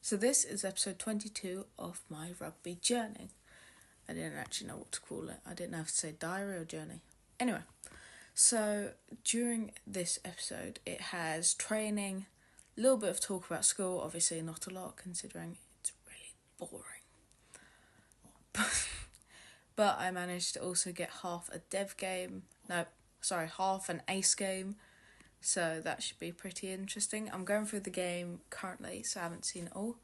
So this is episode 22 of my rugby journey. I didn't actually know what to call it. I didn't have to say diary or journey. Anyway, so during this episode it has training, a little bit of talk about school, obviously not a lot considering it's really boring. But I managed to also get half an ace game. So that should be pretty interesting. I'm going through the game currently, so I haven't seen it all.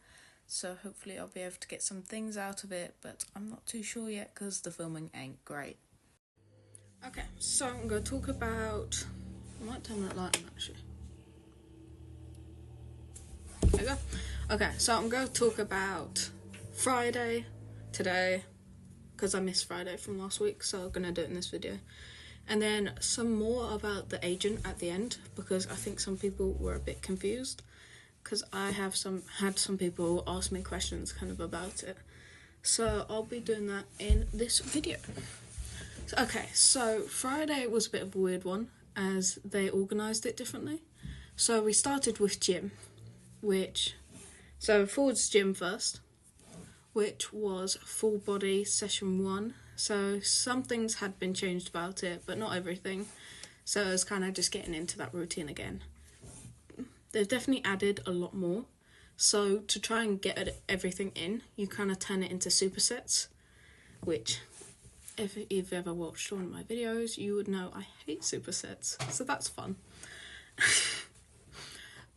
So hopefully I'll be able to get some things out of it, but I'm not too sure yet because the filming ain't great. Okay, so I'm going to talk about... I might turn that light on actually. There we go. Okay, so I'm going to talk about Friday, today, because I missed Friday from last week, so I'm going to do it in this video. And then some more about the agent at the end, because I think some people were a bit confused, because I had some people ask me questions kind of about it. So I'll be doing that in this video. So Friday was a bit of a weird one, as they organised it differently. So we started with gym, forwards gym first, which was full body session 1. So some things had been changed about it, but not everything. So it was kind of just getting into that routine again. They've definitely added a lot more. So to try and get everything in, you kind of turn it into supersets, which if you've ever watched one of my videos, you would know I hate supersets. So that's fun.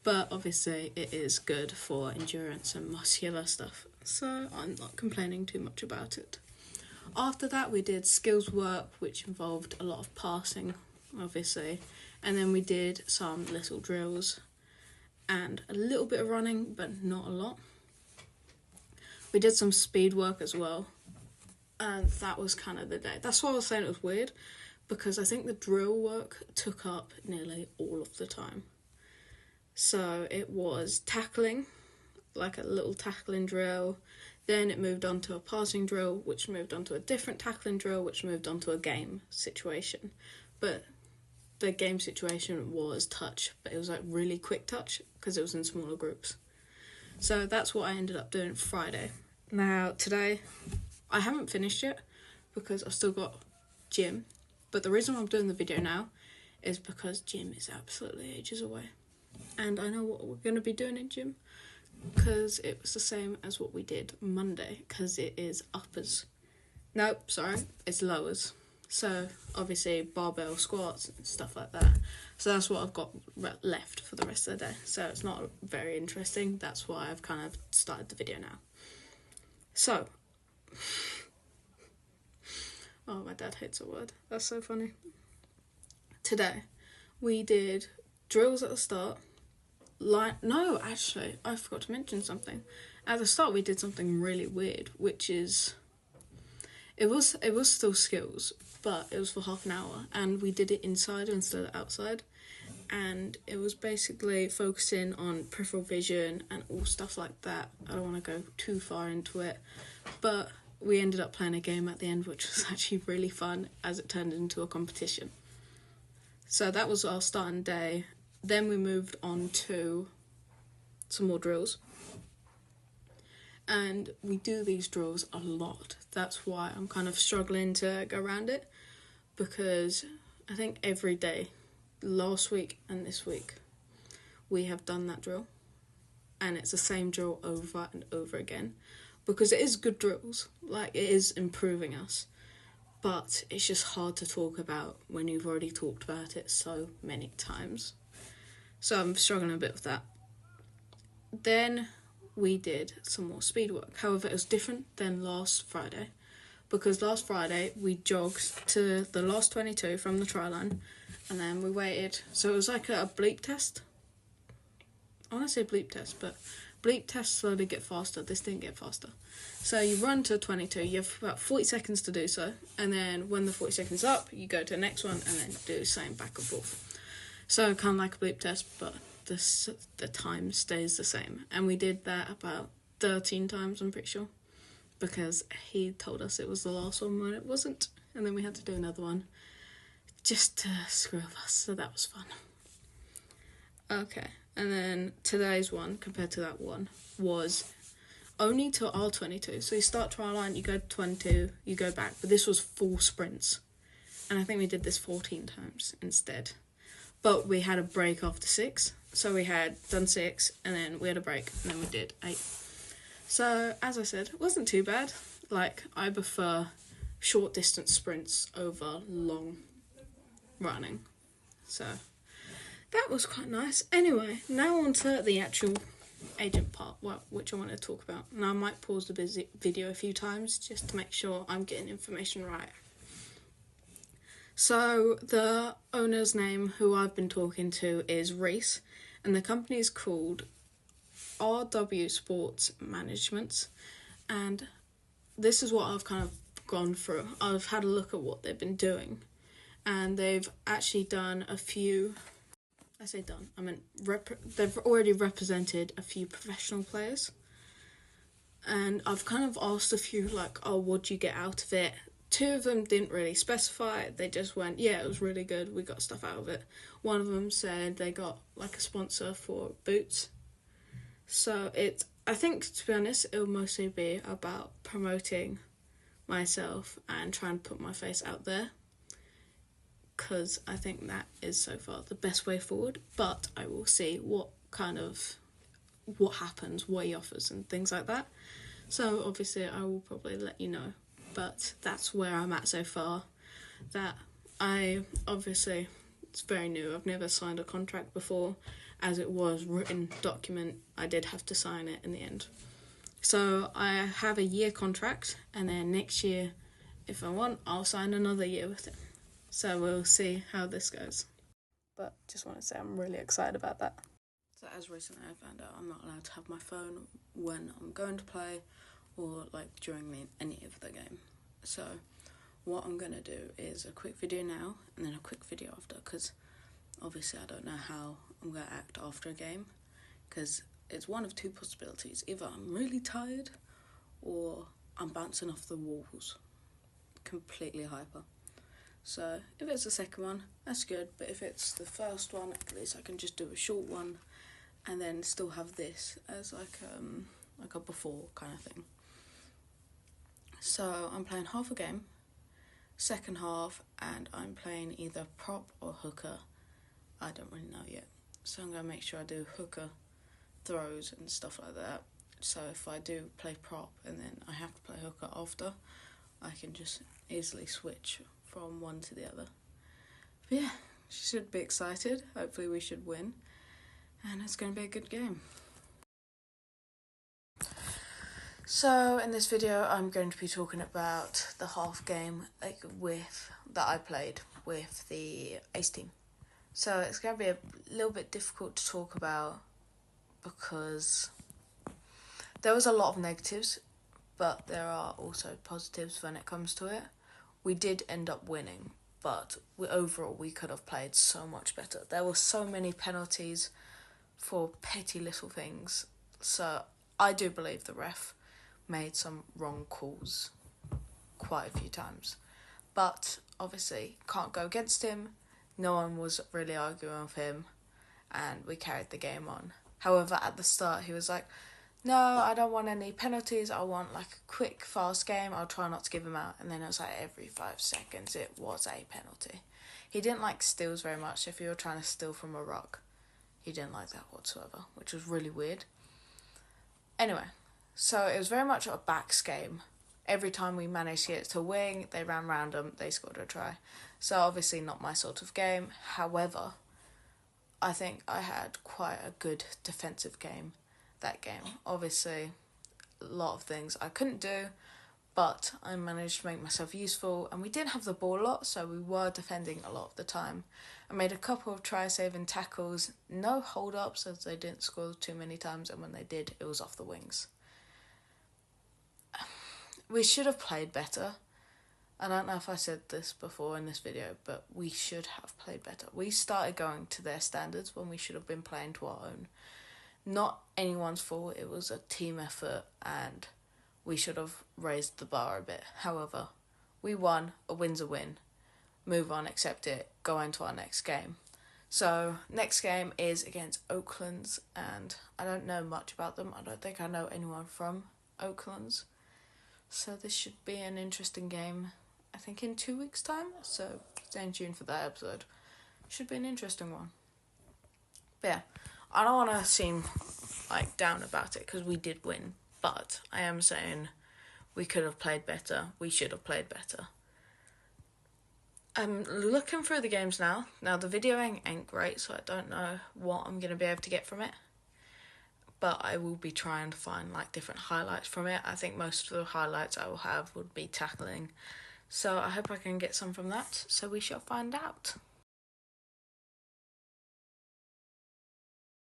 But obviously it is good for endurance and muscular stuff. So I'm not complaining too much about it. After that, we did skills work, which involved a lot of passing, obviously. And then we did some little drills and a little bit of running, but not a lot. We did some speed work as well. And that was kind of the day. That's why I was saying it was weird, because I think the drill work took up nearly all of the time. So it was tackling, like a little tackling drill. Then it moved on to a passing drill, which moved on to a different tackling drill, which moved on to a game situation. But the game situation was touch, but it was like really quick touch because it was in smaller groups. So that's what I ended up doing Friday. Now, today, I haven't finished yet because I've still got gym. But the reason I'm doing the video now is because gym is absolutely ages away. And I know what we're going to be doing in gym, because it was the same as what we did Monday, because it is uppers. Nope, sorry, it's lowers. So obviously barbell squats and stuff like that. So that's what I've got left for the rest of the day. So it's not very interesting. That's why I've kind of started the video now. So, oh, my dad hates a word. That's so funny. Today we did drills at the start. No, actually, I forgot to mention something. At the start, we did something really weird, which is... It was still skills, but it was for half an hour, and we did it inside instead of outside. And it was basically focusing on peripheral vision and all stuff like that. I don't want to go too far into it, but we ended up playing a game at the end, which was actually really fun, as it turned into a competition. So that was our starting day. Then we moved on to some more drills. And we do these drills a lot. That's why I'm kind of struggling to go around it, because I think every day, last week and this week, we have done that drill. And it's the same drill over and over again, because it is good drills. Like, it is improving us. But it's just hard to talk about when you've already talked about it so many times. So I'm struggling a bit with that. Then we did some more speed work. However, it was different than last Friday, because last Friday we jogged to the last 22 from the try line, and then we waited. So it was like a bleep test. I want to say bleep test, but bleep tests slowly get faster. This didn't get faster. So you run to 22, you have about 40 seconds to do so, and then when the 40 seconds is up, you go to the next one and then do the same back and forth. So kind of like a bleep test, but the time stays the same. And we did that about 13 times, I'm pretty sure, because he told us it was the last one when it wasn't, and then we had to do another one just to screw with us, so that was fun. Okay, And then today's one, compared to that one, was only to R22. So you start trial line, you go to 22, you go back. But this was full sprints. And I think we did this 14 times instead. But we had a break after 6. So we had done 6, and then we had a break, and then we did 8. So, as I said, it wasn't too bad. Like, I prefer short distance sprints over long running. So, that was quite nice. Anyway, now on to the actual agent part, which I want to talk about. Now, I might pause the video a few times just to make sure I'm getting information right. So, the owner's name, who I've been talking to, is Reese, and the company is called RW Sports Management, and this is what I've kind of gone through. I've had a look at what they've been doing, and they've actually done a few, I say done, I mean they've already represented a few professional players, and I've kind of asked a few, like, oh, what do you get out of it? 2 of them didn't really specify. They just went, yeah, it was really good, we got stuff out of it. One of them said they got like a sponsor for boots. So I think, to be honest, it'll mostly be about promoting myself and trying to put my face out there, because I think that is so far the best way forward. But I will see what happens, what he offers and things like that. So obviously I will probably let you know. But that's where I'm at so far. That it's very new. I've never signed a contract before. As it was written document, I did have to sign it in the end. So I have a year contract, and then next year, if I want, I'll sign another year with it. So we'll see how this goes. But just want to say I'm really excited about that. So as recently I found out, I'm not allowed to have my phone when I'm going to play or like during any of the game. So what I'm going to do is a quick video now and then a quick video after, because obviously I don't know how I'm going to act after a game, because it's one of 2 possibilities. Either I'm really tired or I'm bouncing off the walls, completely hyper. So if it's the second one, that's good, but if it's the first one, at least I can just do a short one and then still have this as like a before kind of thing. So I'm playing half a game, second half, and I'm playing either prop or hooker. I don't really know yet. So I'm going to make sure I do hooker throws and stuff like that. So if I do play prop and then I have to play hooker after, I can just easily switch from one to the other. But yeah, should be excited. Hopefully we should win. And it's going to be a good game. So in this video, I'm going to be talking about the half game that I played with the Ace team. So it's going to be a little bit difficult to talk about because there was a lot of negatives, but there are also positives when it comes to it. We did end up winning, but overall we could have played so much better. There were so many penalties for petty little things. So I do believe the ref made some wrong calls quite a few times. But obviously can't go against him. No one was really arguing with him and we carried the game on. However, at the start he was like, no, I don't want any penalties. I want like a quick, fast game. I'll try not to give him out. And then it was like every 5 seconds it was a penalty. He didn't like steals very much. If you were trying to steal from a ruck, he didn't like that whatsoever, which was really weird. Anyway, so it was very much a backs game. Every time we managed to get to wing, they ran random, they scored a try. So obviously not my sort of game. However, I think I had quite a good defensive game that game. Obviously, a lot of things I couldn't do, but I managed to make myself useful, and we did have the ball a lot, so we were defending a lot of the time. I made a couple of try-saving tackles, no hold-ups as they didn't score too many times, and when they did, it was off the wings. We should have played better. I don't know if I said this before in this video, but we should have played better. We started going to their standards when we should have been playing to our own. Not anyone's fault, it was a team effort and we should have raised the bar a bit. However, we won, a win's a win. Move on, accept it, go into our next game. So next game is against Oaklands, and I don't know much about them. I don't think I know anyone from Oaklands. So this should be an interesting game, I think in 2 weeks' time. So stay tuned for that episode. Should be an interesting one. But yeah, I don't want to seem like down about it because we did win. But I am saying we could have played better. We should have played better. I'm looking through the games now. Now, the videoing ain't great, so I don't know what I'm going to be able to get from it. But I will be trying to find, like, different highlights from it. I think most of the highlights I will have would be tackling. So I hope I can get some from that. So we shall find out.